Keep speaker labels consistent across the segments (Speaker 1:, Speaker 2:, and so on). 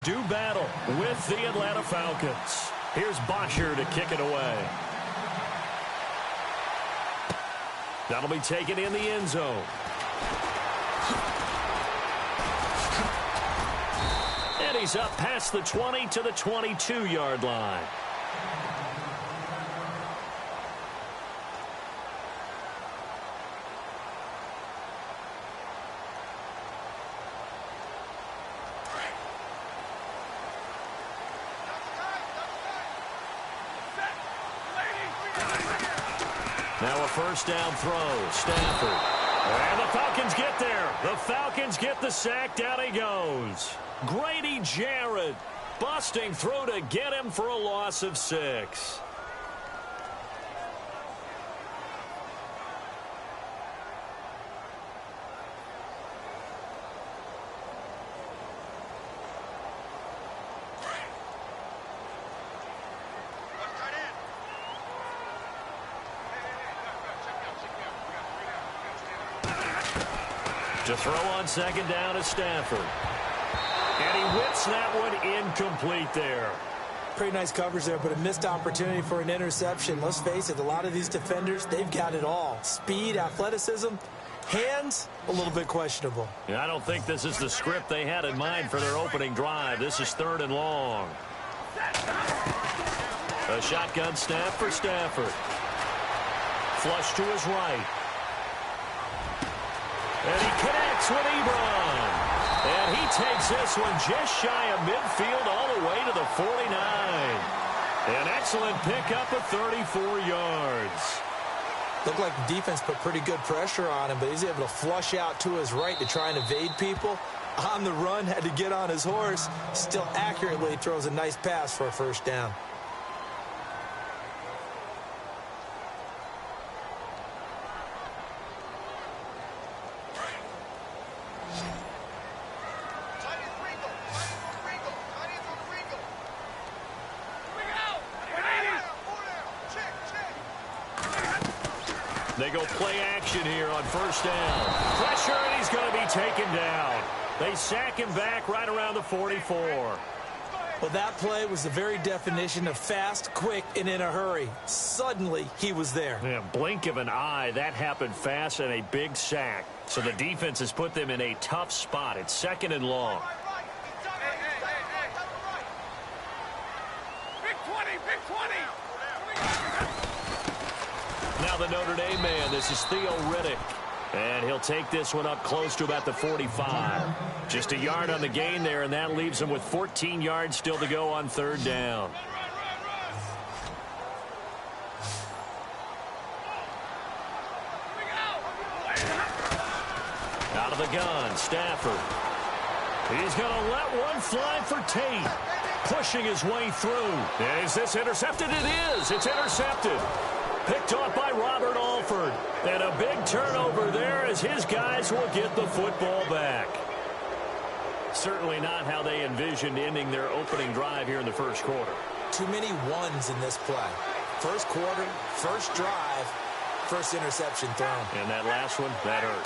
Speaker 1: Do battle with the Atlanta Falcons. Here's Bosher to kick it away. That'll be taken in the end zone. And he's up past the 20 to the 22-yard line. Now a first down throw. Stafford. And the Falcons get there. The Falcons get the sack. Down he goes. Grady Jarrett busting through to get him for a loss of 6. To throw on second down is Stafford. And he whips that one incomplete there.
Speaker 2: Pretty nice coverage there, but a missed opportunity for an interception. Let's face it, a lot of these defenders, they've got it all. Speed, athleticism, hands, a little bit questionable.
Speaker 1: Yeah, I don't think this is the script they had in mind for their opening drive. This is 3rd and long. A shotgun snap for Stafford. Flush to his right. And he connects with Ebron. And he takes this one just shy of midfield all the way to the 49. An excellent pickup of 34 yards.
Speaker 2: Looked like the defense put pretty good pressure on him, but he's able to flush out to his right to try and evade people. On the run, had to get on his horse. Still accurately throws a nice pass for a first down.
Speaker 1: They go play action here on first down. Pressure, and he's going to be taken down. They sack him back right around the 44.
Speaker 2: Well, that play was the very definition of fast, quick, and in a hurry. Suddenly, he was there.
Speaker 1: Yeah, blink of an eye, that happened fast and a big sack. So the defense has put them in a tough spot. It's 2nd and long. Now the Notre Dame man, this is Theo Riddick. And he'll take this one up close to about the 45. Just a yard on the gain there, and that leaves him with 14 yards still to go on 3rd down. Out of the gun, Stafford. He's going to let one fly for Tate. Pushing his way through. Is this intercepted? It is. It's intercepted. Picked off by Robert Alford. And a big turnover there as his guys will get the football back. Certainly not how they envisioned ending their opening drive here in the first quarter.
Speaker 2: Too many ones in this play. First quarter, first drive, first interception thrown.
Speaker 1: And that last one, that hurt.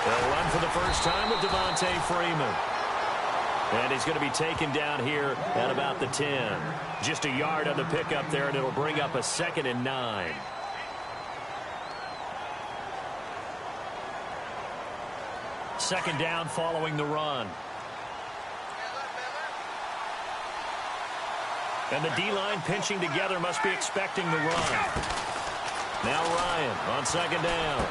Speaker 1: They'll run for the first time with Devontae Freeman. And he's going to be taken down here at about the 10. Just a yard on the pickup there, and it'll bring up a 2nd and 9. Second down following the run. And the D-line pinching together, must be expecting the run. Now Ryan on second down.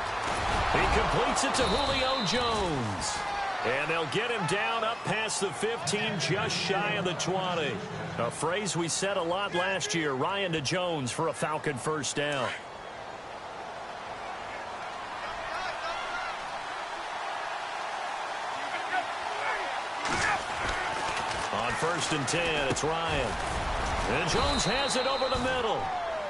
Speaker 1: He completes it to Julio Jones. And they'll get him down up past the 15, just shy of the 20. A phrase we said a lot last year, Ryan to Jones for a Falcon first down. On 1st and 10, it's Ryan. And Jones has it over the middle.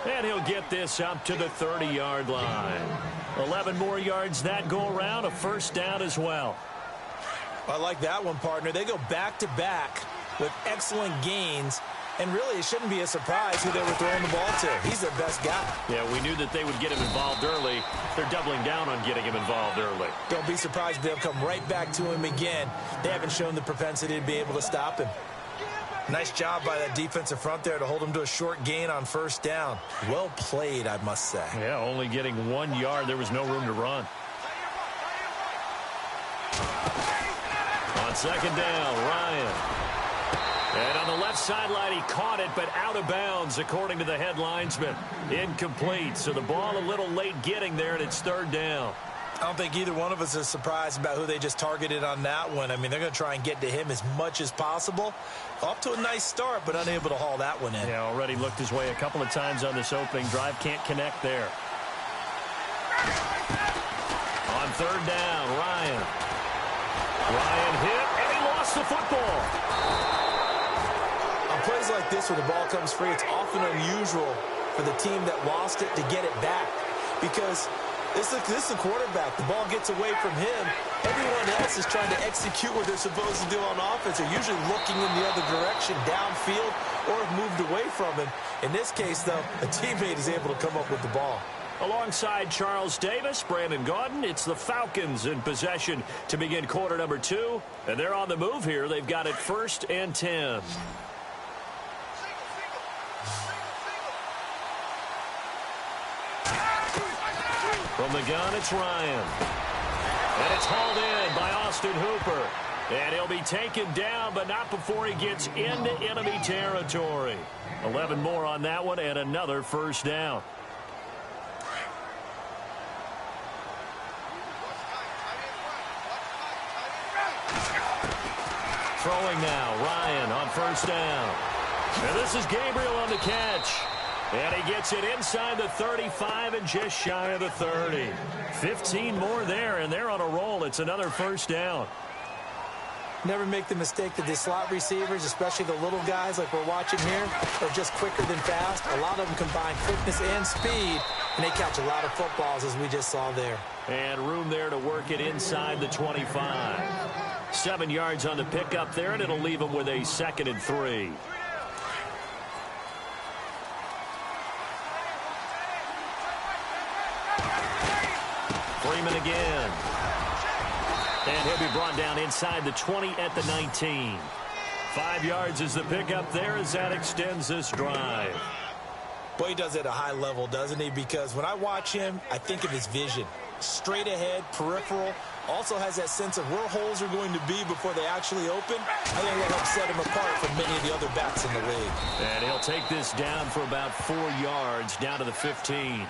Speaker 1: And he'll get this up to the 30-yard line. 11 more yards that go around, a first down as well.
Speaker 2: I like that one, partner. They go back-to-back with excellent gains And really, it shouldn't be a surprise who they were throwing the ball to. He's their best guy.
Speaker 1: Yeah, we knew that they would get him involved early. They're doubling down on getting him involved early.
Speaker 2: Don't be surprised if they'll come right back to him again. They haven't shown the propensity to be able to stop him. Nice job by that defensive front there to hold him to a short gain on first down. Well played, I must say.
Speaker 1: Yeah, only getting 1 yard. There was no room to run. On second down, Ryan. And on the left sideline, he caught it, but out of bounds, according to the head linesman. Incomplete, so the ball a little late getting there, and it's third down.
Speaker 2: I don't think either one of us is surprised about who they just targeted on that one. I mean, they're going to try and get to him as much as possible. Off to a nice start, but unable to haul that one in.
Speaker 1: Yeah, already looked his way a couple of times on this opening drive. Can't connect there. On third down, Ryan. Ryan hit, and he lost the football.
Speaker 2: On plays like this where the ball comes free, it's often unusual for the team that lost it to get it back. Because this is the quarterback. The ball gets away from him. Everyone else is trying to execute what they're supposed to do on offense. They're usually looking in the other direction, downfield, or have moved away from him. In this case, though, a teammate is able to come up with the ball.
Speaker 1: Alongside Charles Davis, Brandon Gaudin, it's the Falcons in possession to begin quarter number 2. And they're on the move here. They've got it 1st and 10. From the gun, it's Ryan. And it's hauled in by Austin Hooper. And he'll be taken down, but not before he gets into enemy territory. 11 more on that one, and another first down. Throwing now, Ryan on first down. And this is Gabriel on the catch. And he gets it inside the 35 and just shy of the 30. 15 more there, and they're on a roll. It's another first down.
Speaker 2: Never make the mistake that the slot receivers, especially the little guys like we're watching here, are just quicker than fast. A lot of them combine quickness and speed, and they catch a lot of footballs, as we just saw there.
Speaker 1: And room there to work it inside the 25. 7 yards on the pickup there, and it'll leave them with a 2nd and 3. Freeman again. And he'll be brought down inside the 20 at the 19. 5 yards is the pickup there as that extends this drive.
Speaker 2: Boy, he does it at a high level, doesn't he? Because when I watch him, I think of his vision. Straight ahead, peripheral. Also has that sense of where holes are going to be before they actually open. I think that helps set him apart from many of the other backs in the league.
Speaker 1: And he'll take this down for about 4 yards, down to the 15.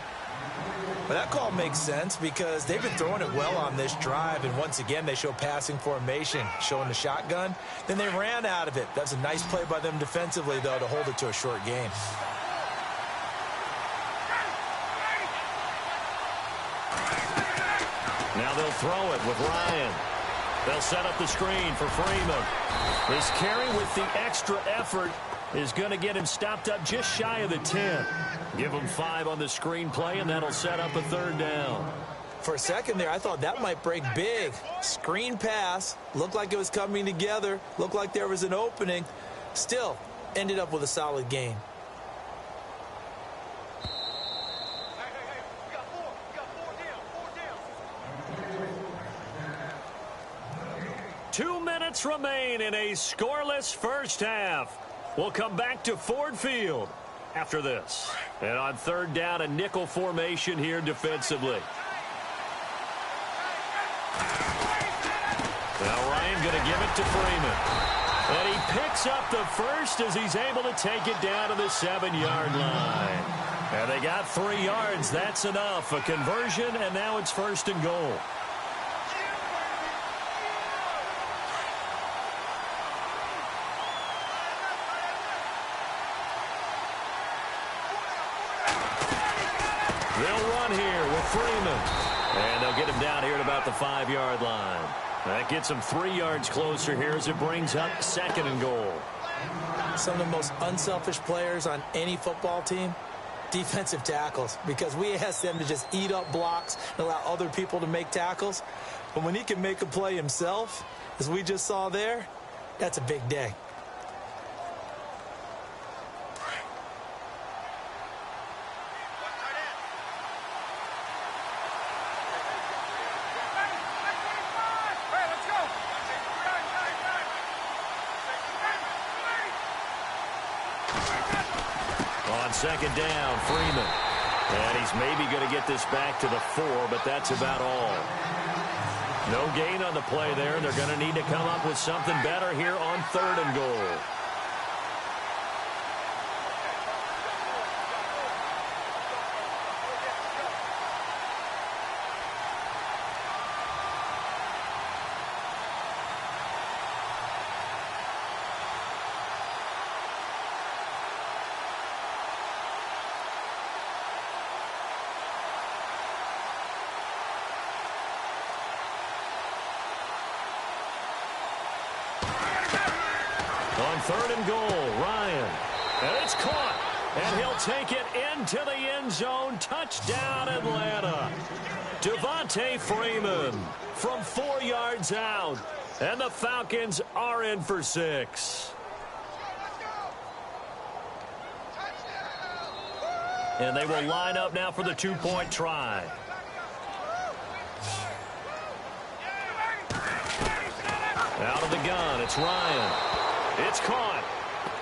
Speaker 2: Well, that call makes sense because they've been throwing it well on this drive, and once again they show passing formation, showing the shotgun. Then they ran out of it. That's a nice play by them defensively, though, to hold it to a short gain.
Speaker 1: Now they'll throw it with Ryan. They'll set up the screen for Freeman. This carry with the extra effort is going to get him stopped up just shy of the 10. Give him 5 on the screen play, and that'll set up a 3rd down.
Speaker 2: For a second there, I thought that might break big. Screen pass. Looked like it was coming together. Looked like there was an opening. Still, ended up with a solid gain.
Speaker 1: Two minutes remain in a scoreless first half. We'll come back to Ford Field after this. And on 3rd down, a nickel formation here defensively. Now Ryan going to give it to Freeman. And he picks up the first as he's able to take it down to the 7-yard line. And they got 3 yards. That's enough. A conversion, and now it's 1st and goal. They'll run here with Freeman. And they'll get him down here at about the 5-yard line. That gets him 3 yards closer here as it brings up 2nd and goal.
Speaker 2: Some of the most unselfish players on any football team, defensive tackles, because we ask them to just eat up blocks and allow other people to make tackles. But when he can make a play himself, as we just saw there, that's a big day.
Speaker 1: On second down, Freeman. And he's maybe going to get this back to the 4, but that's about all. No gain on the play there. They're going to need to come up with something better here on 3rd and goal. On 3rd and goal, Ryan. And it's caught. And he'll take it into the end zone. Touchdown, Atlanta. Devontae Freeman from 4 yards out. And the Falcons are in for 6. And they will line up now for the 2-point try. Out of the gun, it's Ryan. It's caught.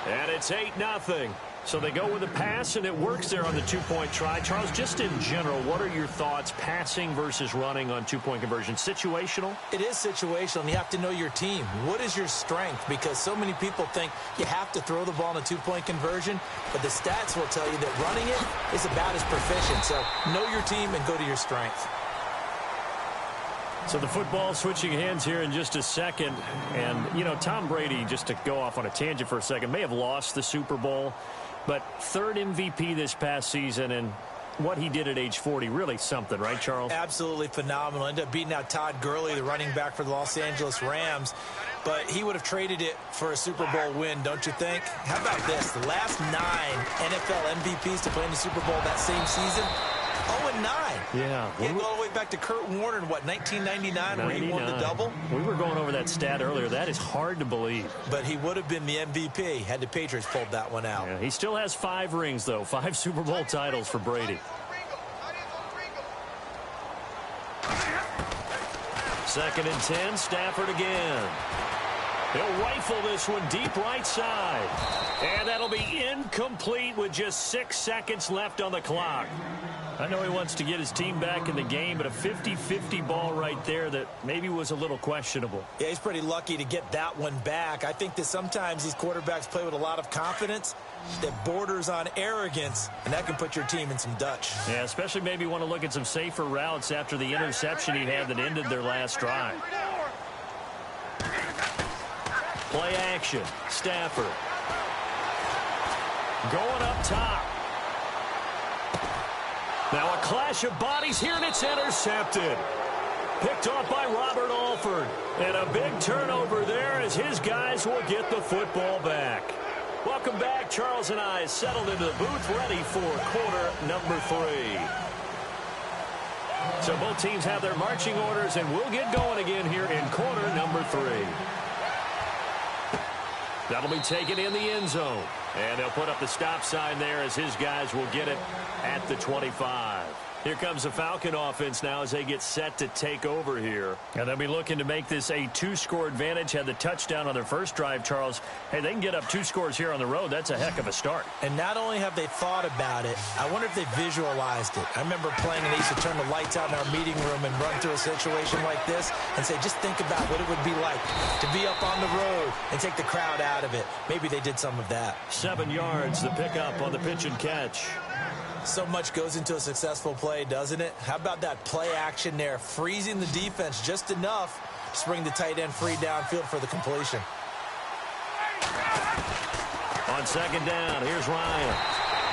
Speaker 1: And it's 8-0. So they go with a pass, and it works there on the 2-point try. Charles, just in general, what are your thoughts passing versus running on 2-point conversion? Situational?
Speaker 2: It is situational, and you have to know your team. What is your strength? Because so many people think you have to throw the ball in a 2-point conversion, but the stats will tell you that running it is about as proficient. So know your team and go to your strength.
Speaker 1: So the football switching hands here in just a second. And, you know, Tom Brady, just to go off on a tangent for a second, may have lost the Super Bowl, but 3rd MVP this past season, and what he did at age 40, really something, right, Charles?
Speaker 2: Absolutely phenomenal. Ended up beating out Todd Gurley, the running back for the Los Angeles Rams, but he would have traded it for a Super Bowl win, don't you think? How about this? The last 9 NFL MVPs to play in the Super Bowl that same season, 0-9.
Speaker 1: Yeah.
Speaker 2: He had to go all the way back to Kurt Warner in, what, 1999 where he won the double?
Speaker 1: We were going over that stat earlier. That is hard to believe.
Speaker 2: But he would have been the MVP had the Patriots pulled that one out.
Speaker 1: Yeah, he still has 5 rings, though. 5 Super Bowl titles for Brady. 2nd and 10, Stafford again. He'll rifle this one deep right side. And that'll be incomplete with just 6 seconds left on the clock. I know he wants to get his team back in the game, but a 50-50 ball right there that maybe was a little questionable.
Speaker 2: Yeah, he's pretty lucky to get that one back. I think that sometimes these quarterbacks play with a lot of confidence that borders on arrogance, and that can put your team in some Dutch.
Speaker 1: Yeah, especially maybe want to look at some safer routes after the interception he had that ended their last drive. Play action. Stafford. Going up top. Now a clash of bodies here, and it's intercepted. Picked off by Robert Alford. And a big turnover there as his guys will get the football back. Welcome back. Charles and I settled into the booth, ready for quarter number 3. So both teams have their marching orders, and we'll get going again here in quarter number 3. That'll be taken in the end zone. And they'll put up the stop sign there as his guys will get it at the 25. Here comes the Falcon offense now as they get set to take over here. And they'll be looking to make this a 2-score advantage. Had the touchdown on their first drive, Charles. Hey, they can get up 2 scores here on the road. That's a heck of a start.
Speaker 2: And not only have they thought about it, I wonder if they visualized it. I remember playing and they used to turn the lights out in our meeting room and run through a situation like this and say, just think about what it would be like to be up on the road and take the crowd out of it. Maybe they did some of that.
Speaker 1: 7 yards, the pickup on the pitch and catch.
Speaker 2: So much goes into a successful play, doesn't it? How about that play action there? Freezing the defense just enough to bring the tight end free downfield for the completion.
Speaker 1: On second down, here's Ryan.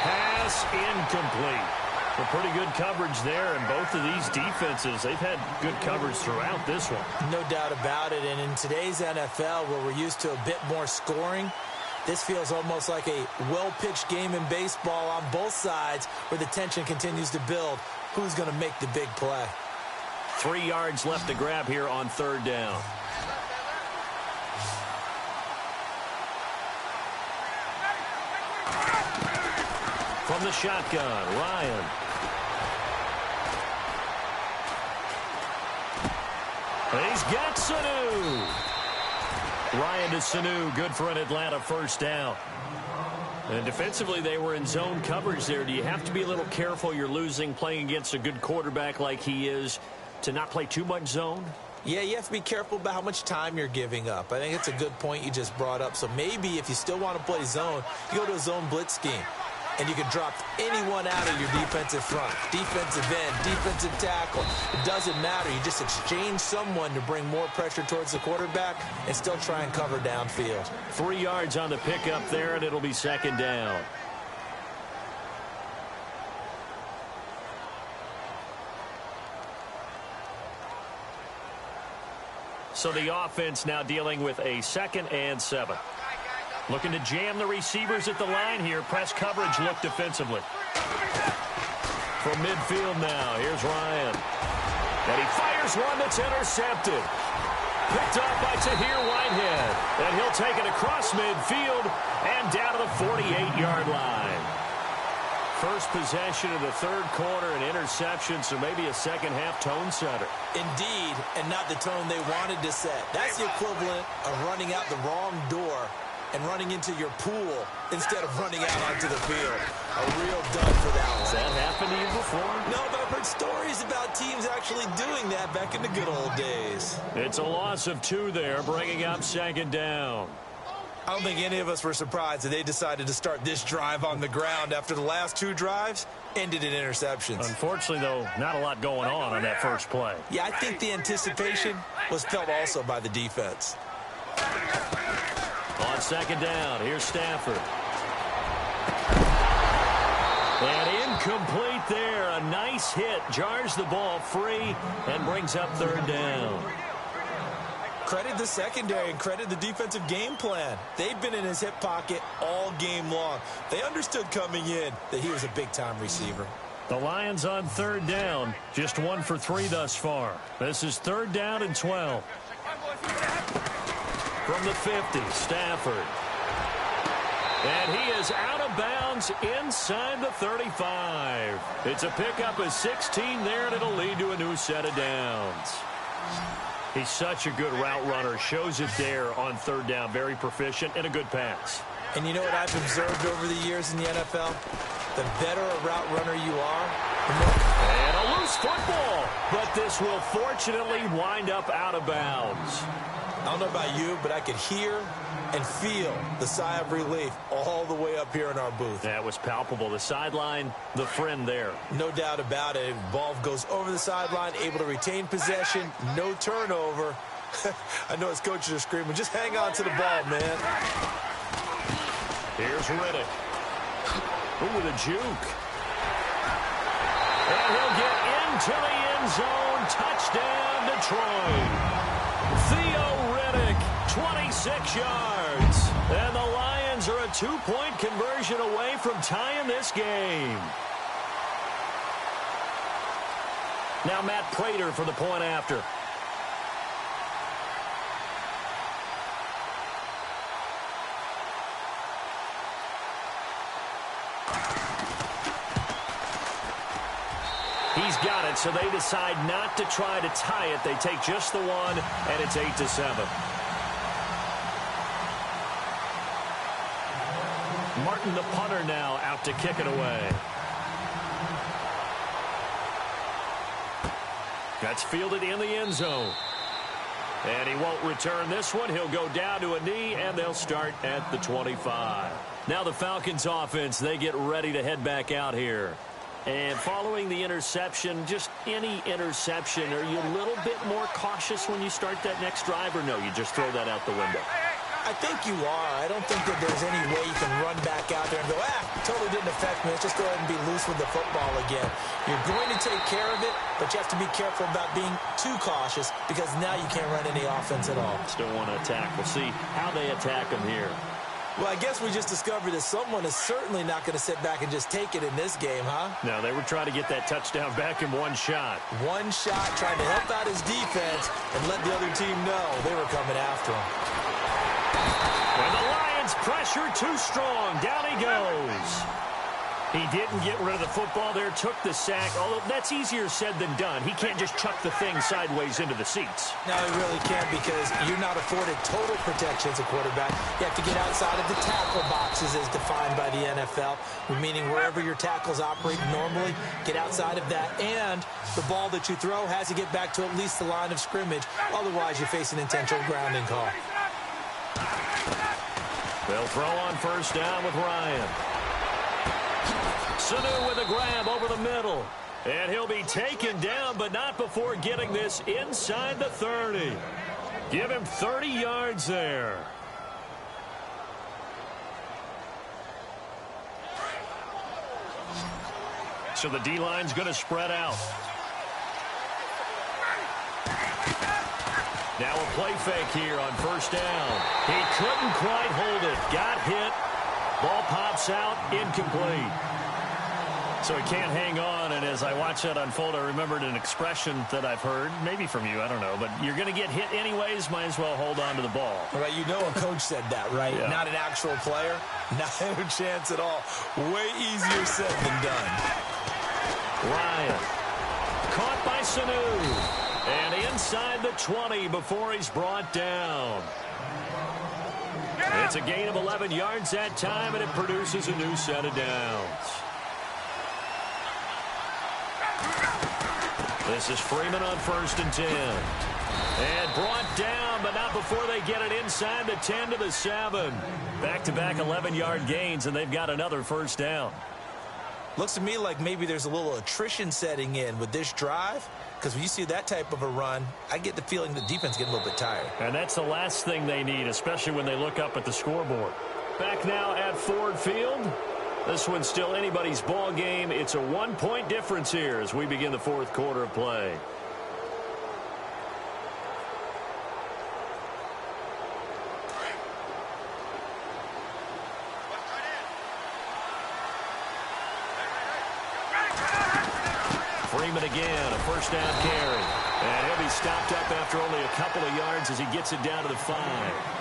Speaker 1: Pass incomplete. Well, pretty good coverage there, and both of these defenses, they've had good coverage throughout this one.
Speaker 2: No doubt about it, and in today's NFL, where we're used to a bit more scoring, this feels almost like a well-pitched game in baseball on both sides where the tension continues to build. Who's going to make the big play?
Speaker 1: 3 yards left to grab here on third down. From the shotgun, Ryan. He's got Sanu. Ryan to Sanu, good for an Atlanta first down. And defensively, they were in zone coverage there. Do you have to be a little careful? You're losing playing against a good quarterback like he is to not play too much zone?
Speaker 2: Yeah, you have to be careful about how much time you're giving up. I think it's a good point you just brought up. So maybe if you still want to play zone, you go to a zone blitz scheme. And you can drop anyone out of your defensive front. Defensive end, defensive tackle. It doesn't matter. You just exchange someone to bring more pressure towards the quarterback and still try and cover downfield.
Speaker 1: 3 yards on the pickup there, and it'll be second down. So the offense now dealing with a 2nd and 7. Looking to jam the receivers at the line here. Press coverage look defensively. From midfield now, here's Ryan. And he fires one that's intercepted. Picked up by Tahir Whitehead. And he'll take it across midfield and down to the 48-yard line. First possession of the third quarter, an interception, so maybe a second-half tone setter.
Speaker 2: Indeed, and not the tone they wanted to set. That's the equivalent of running out the wrong door and running into your pool instead of running out onto the field. A real dud for that one.
Speaker 1: Has that happened to you before?
Speaker 2: No, but I've heard stories about teams actually doing that back in the good old days.
Speaker 1: It's a loss of 2 there, bringing up second down.
Speaker 2: I don't think any of us were surprised that they decided to start this drive on the ground after the last 2 drives ended in interceptions.
Speaker 1: Unfortunately, though, not a lot going on that first play.
Speaker 2: Yeah, I think the anticipation was felt also by the defense.
Speaker 1: On second down, here's Stafford. And incomplete there. A nice hit. Jars the ball free and brings up third down.
Speaker 2: Credit the secondary and credit the defensive game plan. They've been in his hip pocket all game long. They understood coming in that he was a big-time receiver.
Speaker 1: The Lions on third down. Just 1 for 3 thus far. This is third down and 12. From the 50, Stafford. And he is out of bounds inside the 35. It's a pickup of 16 there, and it'll lead to a new set of downs. He's such a good route runner. Shows it there on third down. Very proficient and a good pass.
Speaker 2: And you know what I've observed over the years in the NFL? The better a route runner you are, the more...
Speaker 1: And a loose football. But this will fortunately wind up out of bounds.
Speaker 2: I don't know about you, but I could hear and feel the sigh of relief all the way up here in our booth.
Speaker 1: That was palpable. The sideline, the friend there.
Speaker 2: No doubt about it. Ball goes over the sideline, able to retain possession, no turnover. I know his coaches are screaming, just hang on to the ball, man.
Speaker 1: Here's Riddick. Ooh, with a juke. And he'll get into the end zone. Touchdown, Detroit. Theo Riddick, 26 yards. And the Lions are a 2-point conversion away from tying this game. Now Matt Prater for the point after. He's got it, so they decide not to try to tie it. They take just the one, and it's 8-7. Martin, the punter, now out to kick it away. That's fielded in the end zone. And he won't return this one. He'll go down to a knee, and they'll start at the 25. Now the Falcons offense, they get ready to head back out here. And following the interception, just any interception, are you a little bit more cautious when you start that next drive, or no, you just throw that out the window?
Speaker 2: I think you are. I don't think that there's any way you can run back out there and go, totally didn't affect me. Let's just go ahead and be loose with the football again. You're going to take care of it, but you have to be careful about being too cautious because now you can't run any offense at all.
Speaker 1: Still want to attack. We'll see how they attack them here.
Speaker 2: Well, I guess we just discovered that someone is certainly not going to sit back and just take it in this game, huh?
Speaker 1: No, they were trying to get that touchdown back in one shot.
Speaker 2: One shot, trying to help out his defense and let the other team know they were coming after him.
Speaker 1: When the Lions pressure too strong, down he goes. He didn't get rid of the football there, took the sack, although that's easier said than done. He can't just chuck the thing sideways into the seats.
Speaker 2: No, he really can't because you're not afforded total protection as a quarterback. You have to get outside of the tackle boxes as defined by the NFL, meaning wherever your tackles operate normally, get outside of that. And the ball that you throw has to get back to at least the line of scrimmage. Otherwise, you're facing intentional grounding call.
Speaker 1: They'll throw on first down with Ryan. Sanu with a grab over the middle. And he'll be taken down, but not before getting this inside the 30. Give him 30 yards there. So the D-line's going to spread out. Now a play fake here on first down. He couldn't quite hold it. Got hit. Ball pops out. Incomplete. So he can't hang on, and as I watch that unfold, I remembered an expression that I've heard, maybe from you, I don't know, but you're going to get hit anyways, might as well hold on to the ball.
Speaker 2: Right, you know a coach said that, right?
Speaker 1: Yeah.
Speaker 2: Not an actual player. Not a chance at all. Way easier said than done.
Speaker 1: Ryan. Caught by Sanu. And inside the 20 before he's brought down. It's a gain of 11 yards that time, and it produces a new set of downs. This is Freeman on first and 10. And brought down, but not before they get it inside the 10 to the 7. Back-to-back 11-yard gains, and they've got another first down.
Speaker 2: Looks to me like maybe there's a little attrition setting in with this drive, because when you see that type of a run, I get the feeling the defense getting a little bit tired.
Speaker 1: And that's the last thing they need, especially when they look up at the scoreboard. Back now at Ford Field. This one's still anybody's ball game. It's a 1-point difference here as we begin the fourth quarter of play. Freeman again, a first down carry. And he'll be stopped up after only a couple of yards as he gets it down to the 5.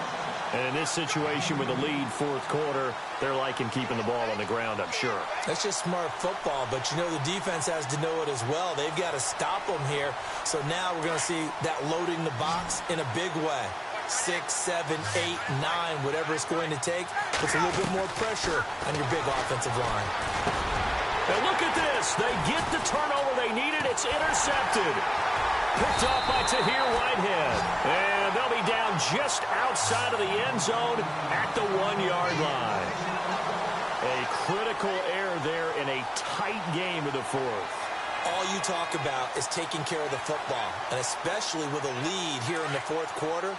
Speaker 1: And in this situation with a lead fourth quarter, they're liking keeping the ball on the ground, I'm sure.
Speaker 2: That's just smart football, but you know the defense has to know it as well. They've got to stop them here. So now we're going to see that loading the box in a big way. 6, 7, 8, 9, whatever it's going to take, puts a little bit more pressure on your big offensive line.
Speaker 1: And look at this. They get the turnover they needed. It's intercepted. Picked off by Tahir Whitehead. And they'll be down just outside of the end zone at the 1-yard line. A critical error there in a tight game of the fourth.
Speaker 2: All you talk about is taking care of the football, and especially with a lead here in the fourth quarter.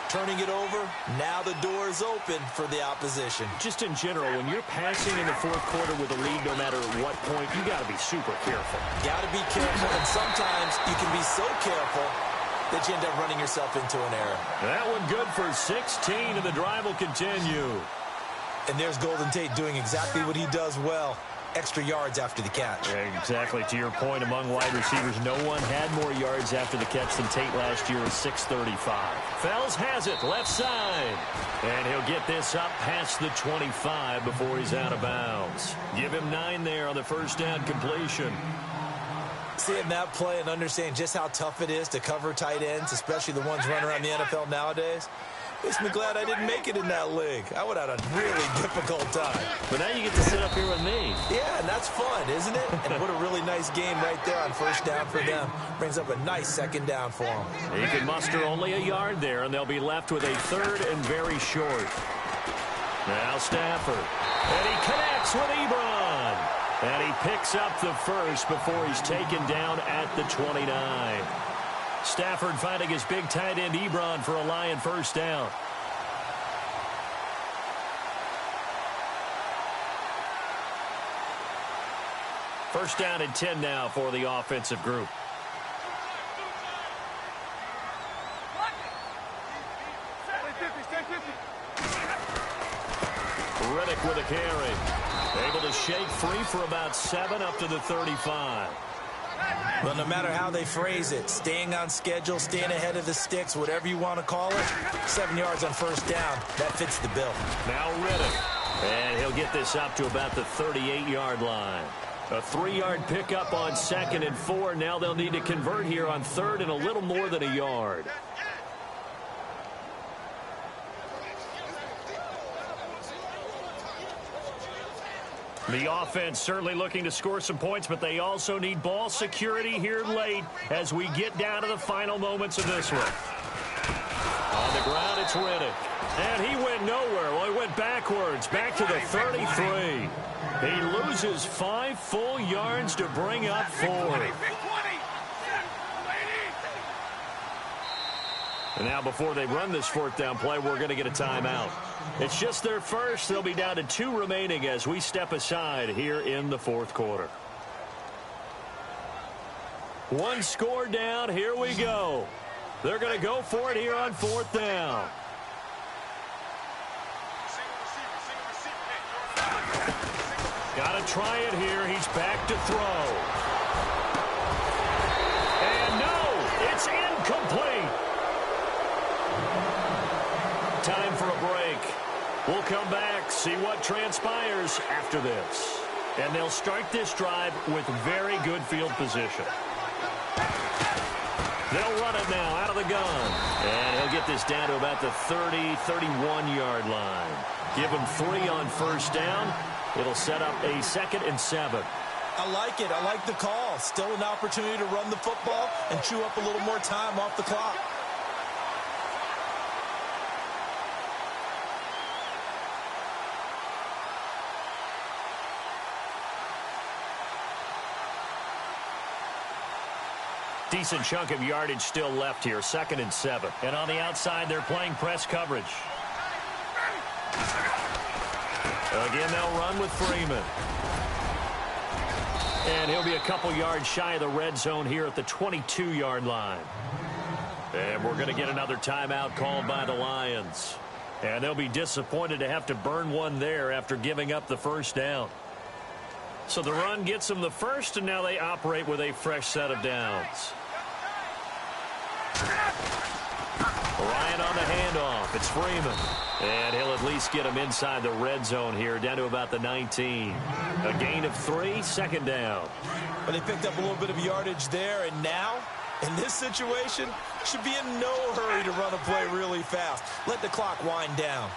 Speaker 2: Turning it over, now the door is open for the opposition.
Speaker 1: Just in general, when you're passing in the fourth quarter with a lead, no matter at what point, you got to be super careful.
Speaker 2: Got to be careful, and sometimes you can be so careful that you end up running yourself into an error.
Speaker 1: That one good for 16, and the drive will continue.
Speaker 2: And there's Golden Tate doing exactly what he does well. Extra yards after the catch.
Speaker 1: Exactly. To your point, among wide receivers, no one had more yards after the catch than Tate last year with 635. Fells has it left side. And he'll get this up past the 25 before he's out of bounds. Give him 9 there on the first down completion.
Speaker 2: Seeing that play and understanding just how tough it is to cover tight ends, especially the ones running around the NFL nowadays, makes me glad I didn't make it in that league. I would have had a really difficult time.
Speaker 1: But now you get to sit up here with me.
Speaker 2: Yeah, and that's fun, isn't it? And what a really nice game right there on first down for them. Brings up a nice second down for them.
Speaker 1: He can muster only a yard there, and they'll be left with a third and very short. Now Stafford. And he connects with Ebron. And he picks up the first before he's taken down at the 29. Stafford finding his big tight end Ebron for a Lion first down. First down and 10 now for the offensive group. Riddick with a carry. Able to shake free for about 7 up to the 35.
Speaker 2: Well, no matter how they phrase it, staying on schedule, staying ahead of the sticks, whatever you want to call it, 7 yards on first down, that fits the bill.
Speaker 1: Now Riddick. And he'll get this up to about the 38-yard line. A 3-yard pickup on 2nd and 4. Now they'll need to convert here on 3rd and a little more than a yard. The offense certainly looking to score some points, but they also need ball security here late as we get down to the final moments of this one. On the ground, it's Riddick. And he went nowhere. Well, he went backwards, back to the 33. He loses 5 full yards to bring up 4. And now before they run this 4th down play, we're going to get a timeout. It's just their first. They'll be down to 2 remaining as we step aside here in the 4th quarter. 1 score down. Here we go. They're going to go for it here on 4th down. Got to try it here. He's back to throw. And no, it's incomplete. Time for a break. We'll come back, see what transpires after this. And they'll start this drive with very good field position. They'll run it now out of the gun. And he'll get this down to about the 30, 31-yard line. Give him 3 on 1st down. It'll set up a 2nd and 7.
Speaker 2: I like it. I like the call. Still an opportunity to run the football and chew up a little more time off the clock.
Speaker 1: Decent chunk of yardage still left here. 2nd and 7. And on the outside, they're playing press coverage. Again, they'll run with Freeman. And he'll be a couple yards shy of the red zone here at the 22-yard line. And we're going to get another timeout called by the Lions. And they'll be disappointed to have to burn one there after giving up the 1st down. So the run gets them the 1st, and now they operate with a fresh set of downs. Ryan on the handoff. It's Freeman. And he'll at least get him inside the red zone here, down to about the 19. A gain of 3, 2nd down.
Speaker 2: But they picked up a little bit of yardage there, and now, in this situation, should be in no hurry to run a play really fast. Let the clock wind down.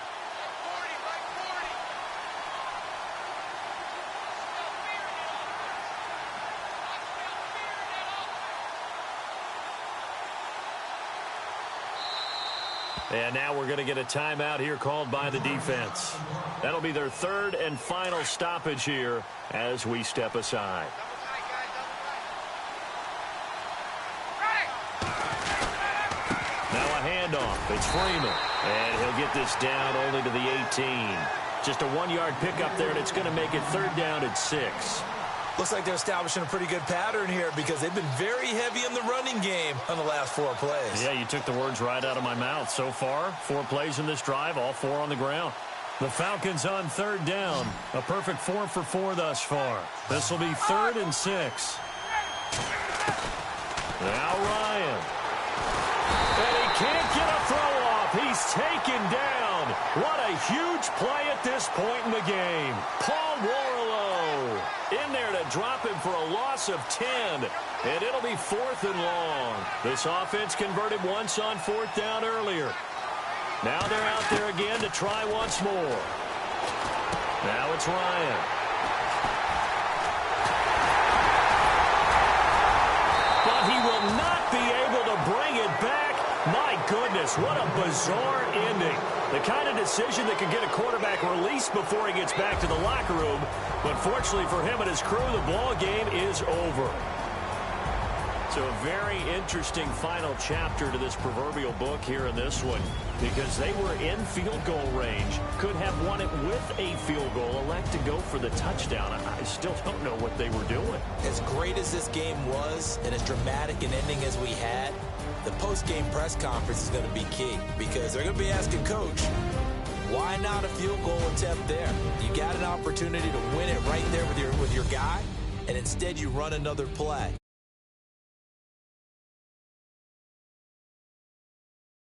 Speaker 1: And now we're going to get a timeout here called by the defense. That'll be their 3rd and final stoppage here as we step aside. Now a handoff. It's Freeman. And he'll get this down only to the 18. Just a 1-yard pickup there, and it's going to make it 3rd down at 6.
Speaker 2: Looks like they're establishing a pretty good pattern here because they've been very heavy in the running game on the last 4 plays.
Speaker 1: Yeah, you took the words right out of my mouth. So far, 4 plays in this drive, all 4 on the ground. The Falcons on 3rd down. A perfect 4 for 4 thus far. This will be 3rd and 6. Now Ryan. And he can't get a throw off. He's taken down. What a huge play at this point in the game. Paul Warlow in there to drop him for a loss of 10. And it'll be 4th and long. This offense converted once on 4th down earlier. Now they're out there again to try once more. Now it's Ryan. But he will not be able to bring it back. My goodness, what a bizarre ending. The kind of decision that could get a quarterback released before he gets back to the locker room. But fortunately for him and his crew, the ball game is over. So a very interesting final chapter to this proverbial book here in this one, because they were in field goal range, could have won it with a field goal, elect to go for the touchdown. I still don't know what they were doing.
Speaker 2: As great as this game was and as dramatic an ending as we had, the post-game press conference is going to be key because they're going to be asking Coach, why not a field goal attempt there? You got an opportunity to win it right there with your guy, and instead you run another play.